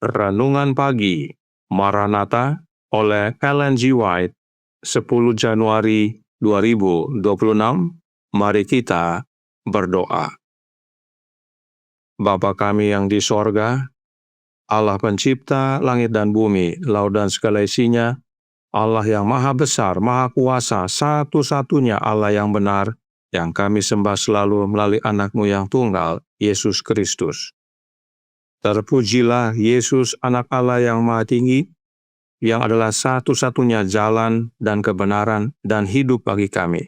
Renungan Pagi Maranatha oleh Ellen G. White, 10 Januari 2026. Mari kita berdoa. Bapa kami yang di sorga, Allah pencipta langit dan bumi, laut dan segala isinya, Allah yang maha besar, maha kuasa, satu-satunya Allah yang benar, yang kami sembah selalu melalui anak-Mu yang tunggal, Yesus Kristus. Terpujilah Yesus, anak Allah yang maha tinggi, yang adalah satu-satunya jalan dan kebenaran dan hidup bagi kami.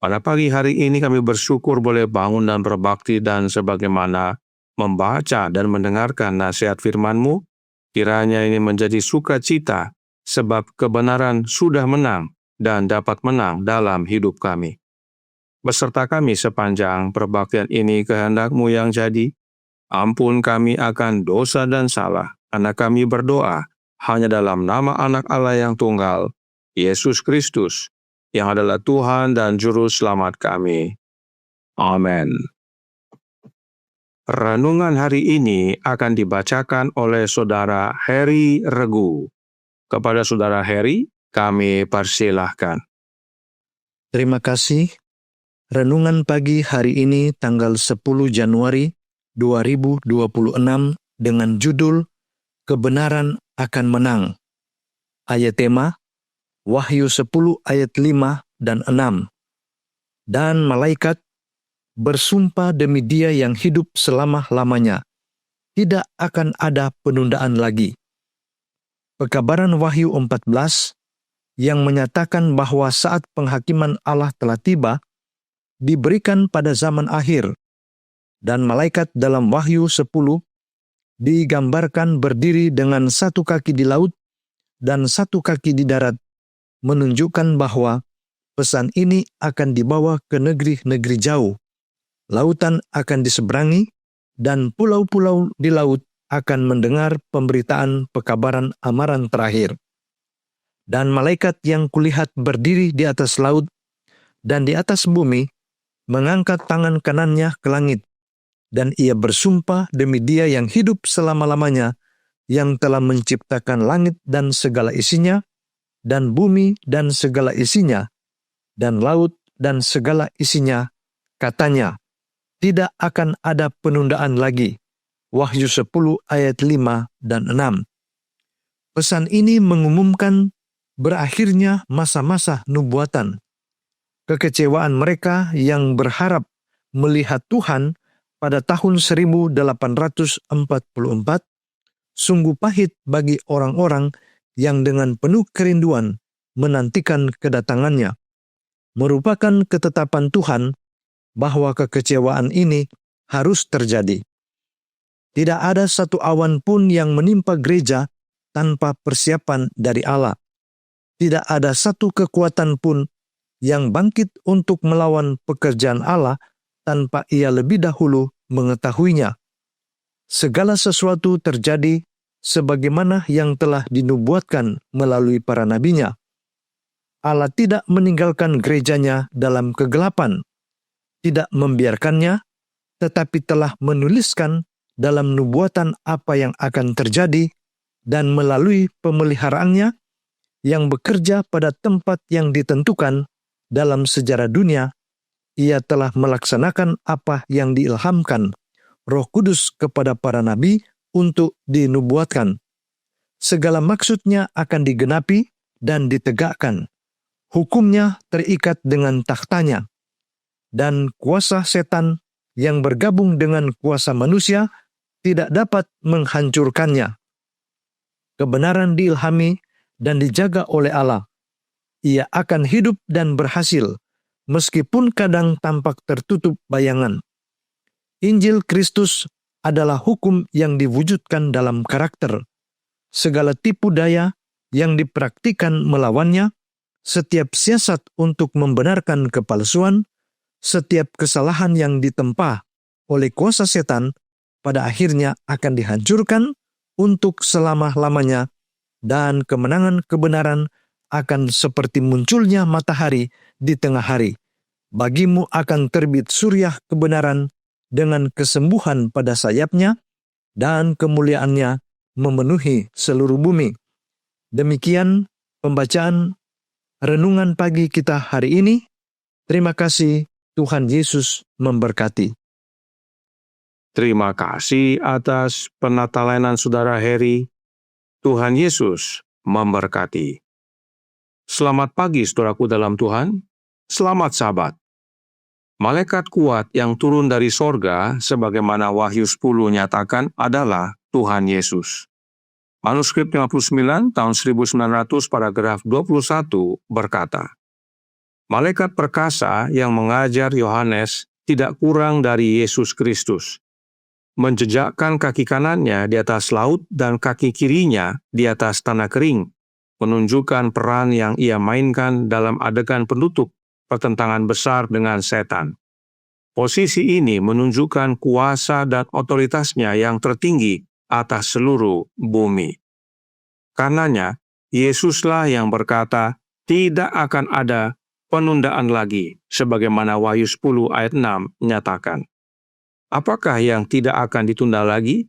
Pada pagi hari ini kami bersyukur boleh bangun dan berbakti dan sebagaimana membaca dan mendengarkan nasihat firman-Mu, kiranya ini menjadi sukacita sebab kebenaran sudah menang dan dapat menang dalam hidup kami. Beserta kami sepanjang perbaktian ini kehendak-Mu yang jadi, ampun kami akan dosa dan salah, karena kami berdoa hanya dalam nama anak Allah yang tunggal, Yesus Kristus, yang adalah Tuhan dan Juru Selamat kami. Amin. Renungan hari ini akan dibacakan oleh Saudara Heri Regu. Kepada Saudara Heri, kami persilahkan. Terima kasih. Renungan pagi hari ini tanggal 10 Januari 2026 dengan judul Kebenaran akan menang. Ayat tema Wahyu 10 ayat 5 dan 6. Dan malaikat bersumpah demi Dia yang hidup selama-lamanya, tidak akan ada penundaan lagi. Pekabaran Wahyu 14 yang menyatakan bahwa saat penghakiman Allah telah tiba, diberikan pada zaman akhir, dan malaikat dalam Wahyu 10 digambarkan berdiri dengan satu kaki di laut dan satu kaki di darat, menunjukkan bahwa pesan ini akan dibawa ke negeri-negeri jauh. Lautan akan diseberangi, dan pulau-pulau di laut akan mendengar pemberitaan pekabaran amaran terakhir. Dan malaikat yang kulihat berdiri di atas laut dan di atas bumi, mengangkat tangan kanannya ke langit, dan ia bersumpah demi Dia yang hidup selama-lamanya, yang telah menciptakan langit dan segala isinya, dan bumi dan segala isinya, dan laut dan segala isinya, katanya, tidak akan ada penundaan lagi. Wahyu 10 ayat 5 dan 6. Pesan ini mengumumkan berakhirnya masa-masa nubuatan. Kekecewaan mereka yang berharap melihat Tuhan pada tahun 1844 sungguh pahit bagi orang-orang yang dengan penuh kerinduan menantikan kedatangannya. Merupakan ketetapan Tuhan bahwa kekecewaan ini harus terjadi. Tidak ada satu awan pun yang menimpa gereja tanpa persiapan dari Allah. Tidak ada satu kekuatan pun yang bangkit untuk melawan pekerjaan Allah tanpa ia lebih dahulu mengetahuinya. Segala sesuatu terjadi sebagaimana yang telah dinubuatkan melalui para nabinya. Allah tidak meninggalkan gerejanya dalam kegelapan, tidak membiarkannya, tetapi telah menuliskan dalam nubuatan apa yang akan terjadi, dan melalui pemeliharaannya yang bekerja pada tempat yang ditentukan dalam sejarah dunia, ia telah melaksanakan apa yang diilhamkan Roh Kudus kepada para nabi untuk dinubuatkan. Segala maksudnya akan digenapi dan ditegakkan. Hukumnya terikat dengan takhtanya, dan kuasa setan yang bergabung dengan kuasa manusia tidak dapat menghancurkannya. Kebenaran diilhami dan dijaga oleh Allah. Ia akan hidup dan berhasil, meskipun kadang tampak tertutup bayangan. Injil Kristus adalah hukum yang diwujudkan dalam karakter. Segala tipu daya yang dipraktikkan melawannya, setiap siasat untuk membenarkan kepalsuan, setiap kesalahan yang ditempa oleh kuasa setan, pada akhirnya akan dihancurkan untuk selama-lamanya, dan kemenangan kebenaran akan seperti munculnya matahari di tengah hari. Bagimu akan terbit surya kebenaran dengan kesembuhan pada sayapnya, dan kemuliaannya memenuhi seluruh bumi. Demikian pembacaan renungan pagi kita hari ini. Terima kasih, Tuhan Yesus memberkati. Terima kasih atas penatalanan Saudara Heri. Tuhan Yesus memberkati. Selamat pagi saudaraku dalam Tuhan. Selamat Sabat. Malaikat kuat yang turun dari sorga, sebagaimana Wahyu 10 nyatakan, adalah Tuhan Yesus. Manuskrip 59 tahun 1900 paragraf 21 berkata, malaikat perkasa yang mengajar Yohanes tidak kurang dari Yesus Kristus. Menjejakkan kaki kanannya di atas laut dan kaki kirinya di atas tanah kering, menunjukkan peran yang ia mainkan dalam adegan penutup pertentangan besar dengan setan. Posisi ini menunjukkan kuasa dan otoritasnya yang tertinggi atas seluruh bumi. Karenanya, Yesuslah yang berkata, tidak akan ada penundaan lagi, sebagaimana Wahyu 10 ayat 6 menyatakan. Apakah yang tidak akan ditunda lagi?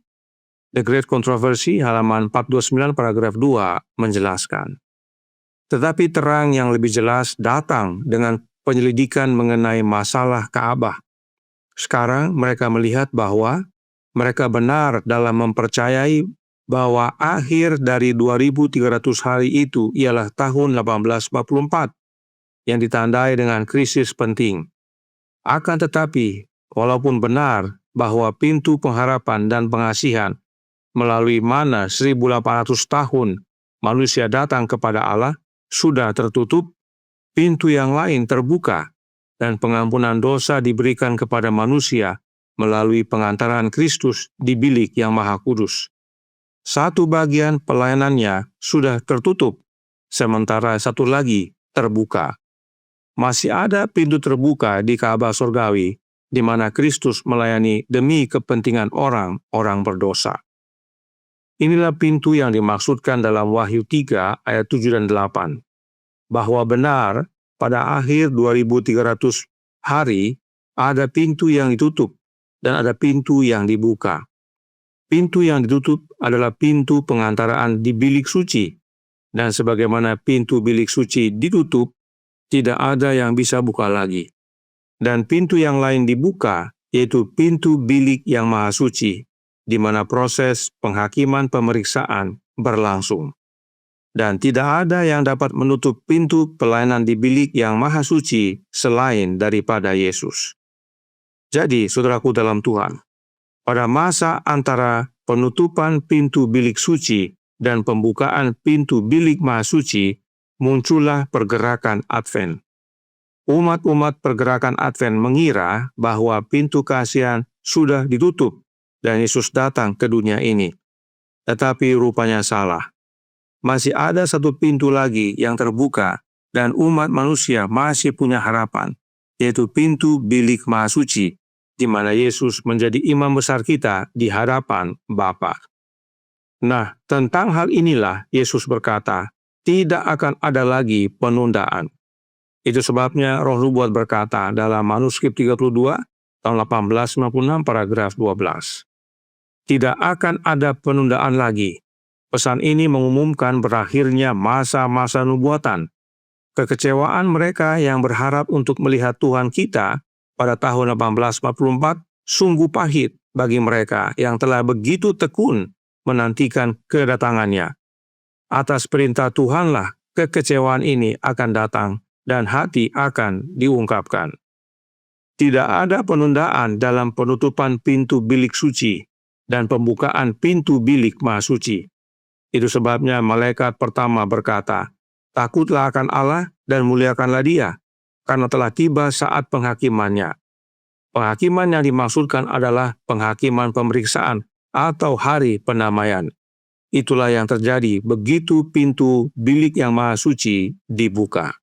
The Great Controversy halaman 429 paragraf 2 menjelaskan. Tetapi terang yang lebih jelas datang dengan penyelidikan mengenai masalah Ka'bah. Sekarang mereka melihat bahwa mereka benar dalam mempercayai bahwa akhir dari 2300 hari itu ialah tahun 1844 yang ditandai dengan krisis penting. Akan tetapi, walaupun benar bahwa pintu pengharapan dan pengasihan melalui mana 1800 tahun manusia datang kepada Allah sudah tertutup, pintu yang lain terbuka dan pengampunan dosa diberikan kepada manusia melalui pengantaran Kristus di bilik yang maha kudus. Satu bagian pelayanannya sudah tertutup, sementara satu lagi terbuka. Masih ada pintu terbuka di Ka'bah surgawi, di mana Kristus melayani demi kepentingan orang-orang berdosa. Inilah pintu yang dimaksudkan dalam Wahyu 3 ayat 7 dan 8. Bahwa benar, pada akhir 2300 hari, ada pintu yang ditutup dan ada pintu yang dibuka. Pintu yang ditutup adalah pintu pengantaraan di bilik suci. Dan sebagaimana pintu bilik suci ditutup, tidak ada yang bisa buka lagi. Dan pintu yang lain dibuka, yaitu pintu bilik yang maha suci, di mana proses penghakiman pemeriksaan berlangsung. Dan tidak ada yang dapat menutup pintu pelayanan di bilik yang maha suci selain daripada Yesus. Jadi, saudaraku dalam Tuhan, pada masa antara penutupan pintu bilik suci dan pembukaan pintu bilik maha suci, muncullah pergerakan Advent. Umat-umat pergerakan Advent mengira bahwa pintu kasihan sudah ditutup dan Yesus datang ke dunia ini. Tetapi rupanya salah. Masih ada satu pintu lagi yang terbuka dan umat manusia masih punya harapan, yaitu pintu bilik maha suci, di mana Yesus menjadi imam besar kita di hadapan Bapa. Nah, tentang hal inilah Yesus berkata, tidak akan ada lagi penundaan. Itu sebabnya Roh Nubuat berkata dalam manuskrip 32 tahun 1856 paragraf 12. Tidak akan ada penundaan lagi. Pesan ini mengumumkan berakhirnya masa-masa nubuatan. Kekecewaan mereka yang berharap untuk melihat Tuhan kita pada tahun 1844 sungguh pahit bagi mereka yang telah begitu tekun menantikan kedatangannya. Atas perintah Tuhanlah kekecewaan ini akan datang dan hati akan diungkapkan. Tidak ada penundaan dalam penutupan pintu bilik suci dan pembukaan pintu bilik maha suci. Itu sebabnya malaikat pertama berkata, takutlah akan Allah dan muliakanlah Dia, karena telah tiba saat penghakimannya. Penghakiman yang dimaksudkan adalah penghakiman pemeriksaan atau hari pendamaian. Itulah yang terjadi begitu pintu bilik yang maha suci dibuka.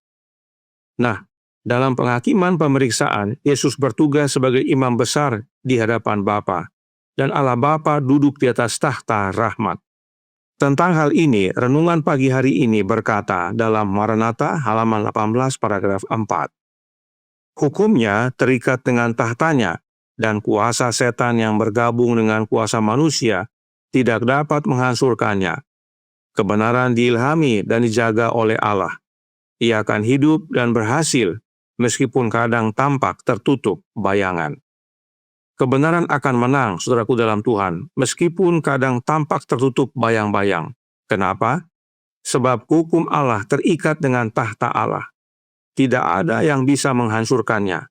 Nah, dalam penghakiman pemeriksaan, Yesus bertugas sebagai imam besar di hadapan Bapa, dan Allah Bapa duduk di atas tahta rahmat. Tentang hal ini, renungan pagi hari ini berkata dalam Maranatha halaman 18 paragraf 4. Hukumnya terikat dengan tahtanya, dan kuasa setan yang bergabung dengan kuasa manusia tidak dapat menghancurkannya. Kebenaran diilhami dan dijaga oleh Allah. Ia akan hidup dan berhasil, meskipun kadang tampak tertutup bayangan. Kebenaran akan menang, saudaraku dalam Tuhan, meskipun kadang tampak tertutup bayang-bayang. Kenapa? Sebab hukum Allah terikat dengan tahta Allah. Tidak ada yang bisa menghancurkannya.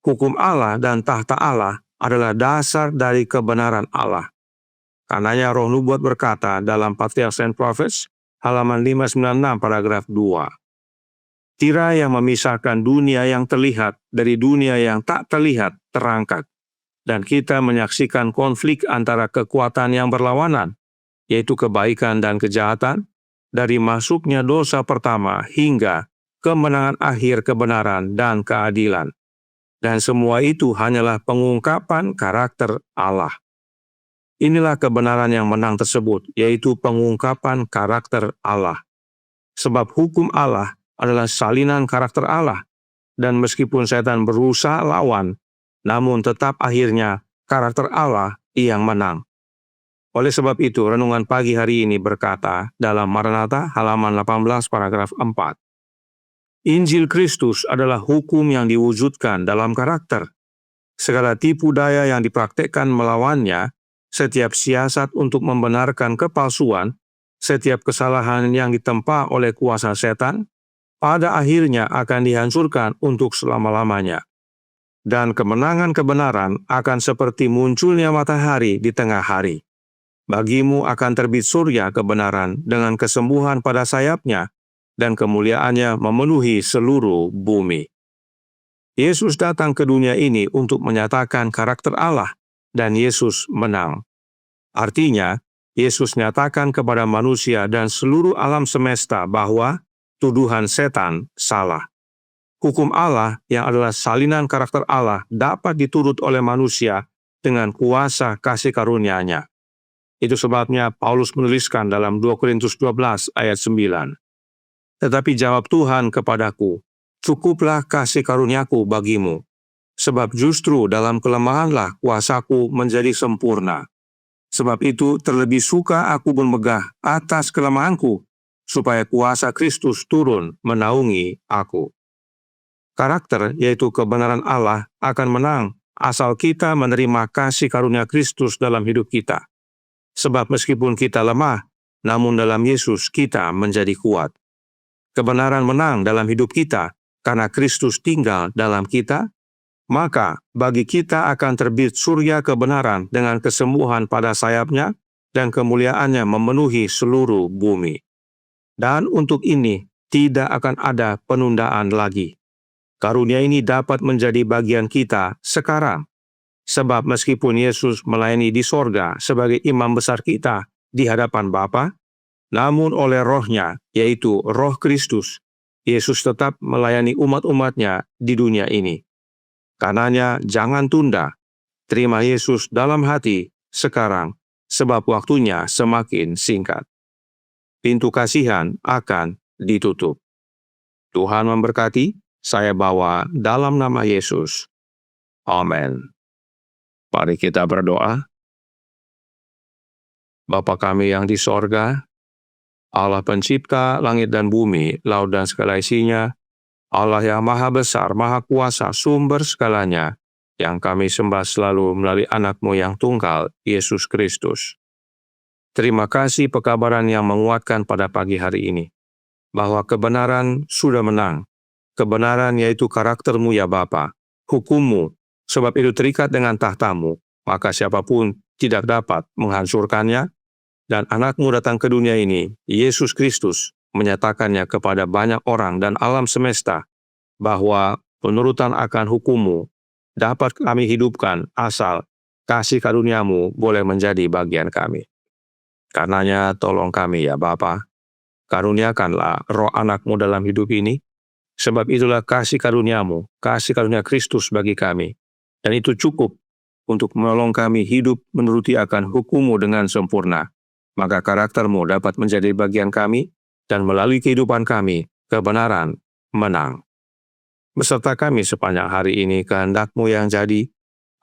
Hukum Allah dan tahta Allah adalah dasar dari kebenaran Allah. Karenanya Roh Nubuat berkata dalam Patriarchs and Prophets, halaman 596 paragraf 2. Tirai yang memisahkan dunia yang terlihat dari dunia yang tak terlihat terangkat. Dan kita menyaksikan konflik antara kekuatan yang berlawanan, yaitu kebaikan dan kejahatan, dari masuknya dosa pertama hingga kemenangan akhir kebenaran dan keadilan. Dan semua itu hanyalah pengungkapan karakter Allah. Inilah kebenaran yang menang tersebut, yaitu pengungkapan karakter Allah. Sebab hukum Allah adalah salinan karakter Allah, dan meskipun setan berusaha lawan, namun tetap akhirnya karakter Allah yang menang. Oleh sebab itu, renungan pagi hari ini berkata dalam Maranatha halaman 18 paragraf 4. Injil Kristus adalah hukum yang diwujudkan dalam karakter. Segala tipu daya yang dipraktekkan melawannya, setiap siasat untuk membenarkan kepalsuan, setiap kesalahan yang ditempa oleh kuasa setan, pada akhirnya akan dihancurkan untuk selama-lamanya. Dan kemenangan kebenaran akan seperti munculnya matahari di tengah hari. Bagimu akan terbit surya kebenaran dengan kesembuhan pada sayapnya, dan kemuliaannya memenuhi seluruh bumi. Yesus datang ke dunia ini untuk menyatakan karakter Allah, dan Yesus menang. Artinya, Yesus nyatakan kepada manusia dan seluruh alam semesta bahwa tuduhan setan salah. Hukum Allah yang adalah salinan karakter Allah dapat diturut oleh manusia dengan kuasa kasih karunia-Nya. Itu sebabnya Paulus menuliskan dalam 2 Korintus 12 ayat 9. Tetapi jawab Tuhan kepadaku, cukuplah kasih karuniaku bagimu, sebab justru dalam kelemahanlah kuasaku menjadi sempurna. Sebab itu terlebih suka aku bermegah atas kelemahanku, supaya kuasa Kristus turun menaungi aku. Karakter, yaitu kebenaran Allah, akan menang asal kita menerima kasih karunia Kristus dalam hidup kita. Sebab meskipun kita lemah, namun dalam Yesus kita menjadi kuat. Kebenaran menang dalam hidup kita karena Kristus tinggal dalam kita, maka bagi kita akan terbit surya kebenaran dengan kesembuhan pada sayapnya dan kemuliaannya memenuhi seluruh bumi. Dan untuk ini tidak akan ada penundaan lagi. Karunia ini dapat menjadi bagian kita sekarang. Sebab meskipun Yesus melayani di sorga sebagai imam besar kita di hadapan Bapa, namun oleh Roh-Nya, yaitu Roh Kristus, Yesus tetap melayani umat-umatnya di dunia ini. Karenanya jangan tunda, terima Yesus dalam hati sekarang, sebab waktunya semakin singkat. Pintu kasihan akan ditutup. Tuhan memberkati, saya bawa dalam nama Yesus. Amin. Mari kita berdoa. Bapa kami yang di sorga, Allah pencipta langit dan bumi, laut dan segala isinya, Allah yang maha besar, maha kuasa, sumber segalanya, yang kami sembah selalu melalui anak-Mu yang tunggal, Yesus Kristus. Terima kasih pekabaran yang menguatkan pada pagi hari ini, bahwa kebenaran sudah menang. Kebenaran yaitu karakter-Mu ya Bapa, hukum-Mu, sebab itu terikat dengan tahta-Mu, maka siapapun tidak dapat menghancurkannya, dan anak-Mu datang ke dunia ini, Yesus Kristus, menyatakannya kepada banyak orang dan alam semesta, bahwa penurutan akan hukum-Mu dapat kami hidupkan asal kasih karunia-Mu boleh menjadi bagian kami. Karenanya tolong kami ya Bapa, karuniakanlah roh anak-Mu dalam hidup ini, sebab itulah kasih karunia-Mu, kasih karunia Kristus bagi kami. Dan itu cukup untuk menolong kami hidup menuruti akan hukum-Mu dengan sempurna. Maka karakter-Mu dapat menjadi bagian kami, dan melalui kehidupan kami, kebenaran menang. Beserta kami sepanjang hari ini kehendak-Mu yang jadi,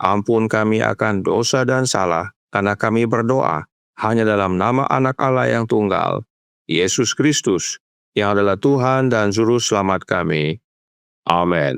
ampun kami akan dosa dan salah, karena kami berdoa hanya dalam nama Anak Allah yang tunggal, Yesus Kristus, yang adalah Tuhan dan Juru Selamat kami. Amin.